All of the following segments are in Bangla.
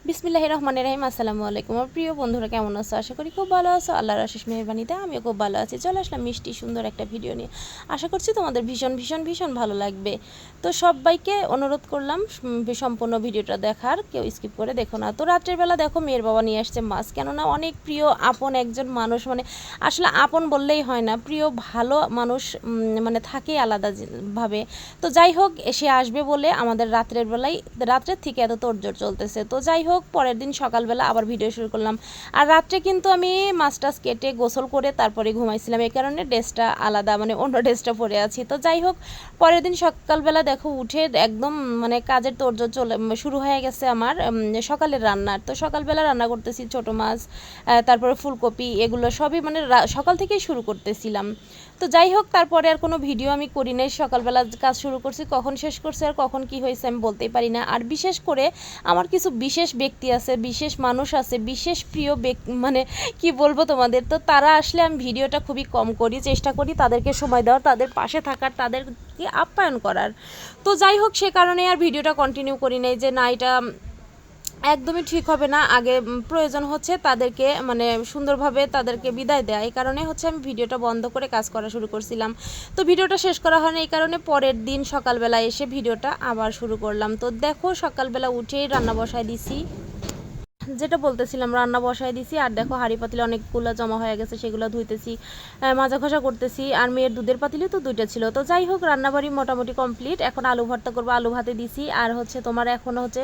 বিসমিল্লাহির রহমানির রহিম। আসসালামু আলাইকুম। আমার প্রিয় বন্ধুরা কেমন আছো? আশা করি খুব ভালো আছো। আল্লাহর অশেষ মেহেরবানিতে আমিও খুব ভালো আছি। চলে আসলাম মিষ্টি সুন্দর একটা ভিডিও নিয়ে। আশা করছি তোমাদের ভীষণ ভীষণ ভীষণ ভালো লাগবে। তো সবাইকে অনুরোধ করলাম সম্পূর্ণ ভিডিওটা দেখার, কেউ স্কিপ করে দেখো না। তো রাত্রের বেলা দেখো মেয়ের বাবা নিয়ে আসছে মাছ, কেননা অনেক প্রিয় আপন একজন মানুষ, মানে আসলে আপন বললেই হয় না, প্রিয় ভালো মানুষ মানে থাকে আলাদা ভাবে। তো যাই হোক, এসে আসবে বলে আমাদের রাত্রের থেকে এত তোড়জোড় চলতেছে। তো যাই হোক, পরের দিন সকালবেলা আবার ভিডিও শুরু করলাম। আর রাত্রে কিন্তু আমি মাছ টাছ কেটে গোসল করে তারপরে ঘুমাইছিলাম, এই কারণে ড্রেসটা আলাদা, মানে অন্য ড্রেসটা পরে আছি। তো যাই হোক, পরের দিন সকালবেলা দেখো উঠে একদম মানে কাজের তোড়জোড় শুরু হয়ে গেছে আমার সকালের রান্নার। তো সকালবেলা রান্না করতেছি ছোট মাছ, তারপরে ফুলকপি, এগুলো সবই মানে সকাল থেকেই শুরু করতেছিলাম। তো যাই হোক, তারপরে আর কোনো ভিডিও আমি করি নাই। সকালবেলা কাজ শুরু করছি, কখন শেষ করছি আর কখন কি হয়েছে আমি বলতেই পারি না। আর বিশেষ করে আমার কিছু বিশেষ ব্যক্তি আছে, বিশেষ মানুষ আছে, বিশেষ প্রিয় মানে কি বলবো তোমাদের, তো তারা আসলে আমি ভিডিওটা খুবই কম করি, চেষ্টা করি তাদেরকে সময় দেওয়ার, তাদের পাশে থাকার, তাদেরকে আপ্যায়ন করার। তো যাই হোক, সে কারণে আর ভিডিওটা কন্টিনিউ করি নাই, যে না এটা একদমই ঠিক হবে না। আগে প্রয়োজন হচ্ছে তাদেরকে মানে সুন্দরভাবে তাদেরকে বিদায় দেয়া, এই কারণে হচ্ছে আমি ভিডিওটা বন্ধ করে কাজ করা শুরু করছিলাম। তো ভিডিওটা শেষ করা হয় না, এই কারণে পরের দিন সকালবেলা এসে ভিডিওটা আবার শুরু করলাম। তো দেখো সকালবেলা উঠেই রান্না বসায় দিছি, যেটা বলতেছিলাম, রান্না বসায় দিছি। আর দেখো হাঁড়ি পাতিলে অনেকগুলো জমা হয়ে গেছে, সেগুলো ধুইতেছি, মাজা ঘষা করতেছি। আর মেয়ের দুধের পাতিলে তো দুইটা ছিল। তো যাই হোক, রান্নাবাড়ি মোটামুটি কমপ্লিট। এখন আলু ভর্তা করবো, আলু ভাতে দিছি। আর হচ্ছে তোমার এখন হচ্ছে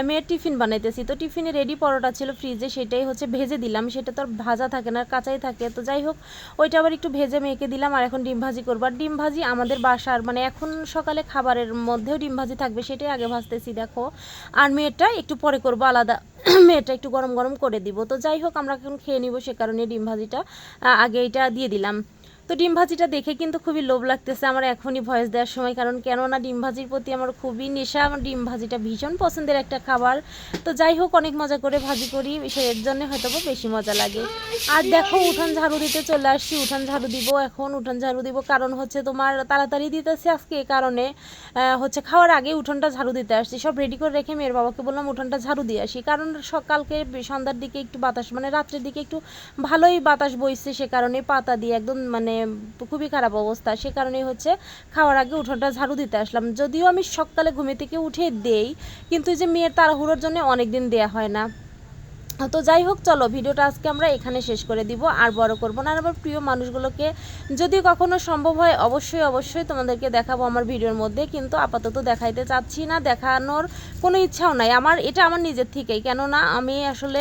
মেয়ের টিফিন বানাইতেছি। তো টিফিনে রেডি পরোটা ছিল ফ্রিজে, সেটাই হচ্ছে ভেজে দিলাম। সেটা তো আর ভাজা থাকে না, কাঁচাই থাকে। তো যাই হোক, ওইটা আবার একটু ভেজে মেয়েকে দিলাম। আর এখন ডিম ভাজি করবো। আর ডিম ভাজি আমাদের বাসার মানে এখন সকালে খাবারের মধ্যেও ডিম ভাজি থাকবে, সেটাই আগে ভাজতেছি দেখো। আর মেয়েরটা একটু পরে করবো আলাদা, মেয়েটা একটু গরম গরম করে দিব। তো যাই হোক, আমরা এখন খেয়ে নিব, সে কারণে ডিম ভাজিটা আগে এটা দিয়ে দিলাম। তো ডিম ভাজিটা দেখে কিন্তু খুবই লোভ লাগতেছে আমার এখনই ভয়েস দেওয়ার সময়, কারণ কেননা ডিম ভাজির প্রতি আমার খুবই নেশা। আমার ডিম ভাজিটা ভীষণ পছন্দের একটা খাবার। তো যাই হোক, অনেক মজা করে ভাজি করি, সেই জন্য হয়তো বেশি মজা লাগে। আর দেখো উঠান ঝাড়ু দিতে চলে আসছি, উঠান ঝাড়ু দিব এখন, উঠান ঝাড়ু দিব কারণ হচ্ছে তোমার তাড়াতাড়ি দিতেছি আজকে, এই কারণে হচ্ছে খাওয়ার আগে উঠোনটা ঝাড়ু দিতে আসছি। সব রেডি করে রেখে মেয়ের বাবাকে বললাম উঠোনটা ঝাড়ু দিয়ে আসি, কারণ সকালকে সন্ধ্যার দিকে একটু বাতাস, মানে রাত্রের দিকে একটু ভালোই বাতাস বইছে, সে কারণে পাতা দিয়ে একদম মানে খুবই খারাপ অবস্থা। সে কারণেই হচ্ছে খাওয়ার আগে উঠোনটা ঝাড়ু দিতে আসলাম। যদিও আমি সকালে ঘুমে থেকে উঠে দেই, কিন্তু যে মেয়ের তাড়াহুড়োর জন্য অনেক দিন দেয়া হয় না। তো যাই হোক, চলো ভিডিওটা আজকে আমরা এখানে শেষ করে দিব, আর বড় করব না। আর আমার প্রিয় মানুষগুলোকে যদি কখনো সম্ভব হয় অবশ্যই অবশ্যই তোমাদেরকে দেখাবো আমার ভিডিওর মধ্যে, কিন্তু আপাতত দেখাইতে চাচ্ছি না, দেখানোর কোনো ইচ্ছাও নাই আমার। এটা আমার নিজের থেকেই, কেননা আমি আসলে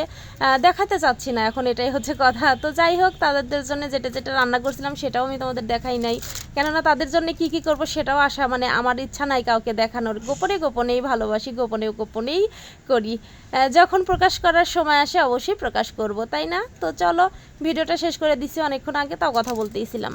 দেখাতে চাচ্ছি না এখন, এটাই হচ্ছে কথা। তো যাই হোক, তাদের জন্য যেটা যেটা রান্না করছিলাম সেটাও আমি তোমাদের দেখাই নাই, কেননা তাদের জন্য কি কি করব সেটাও আশা মানে আমার ইচ্ছা নাই কাউকে দেখানোর। গোপনে গোপনেই ভালোবাসি, গোপনে গোপনেই করি। যখন প্রকাশ করার সময় আসে অবশ্যই প্রকাশ করব, তাই না? তো চলো, ভিডিওটা শেষ করে দিছি অনেকক্ষণ আগে, তাও কথা বলতেইছিলাম।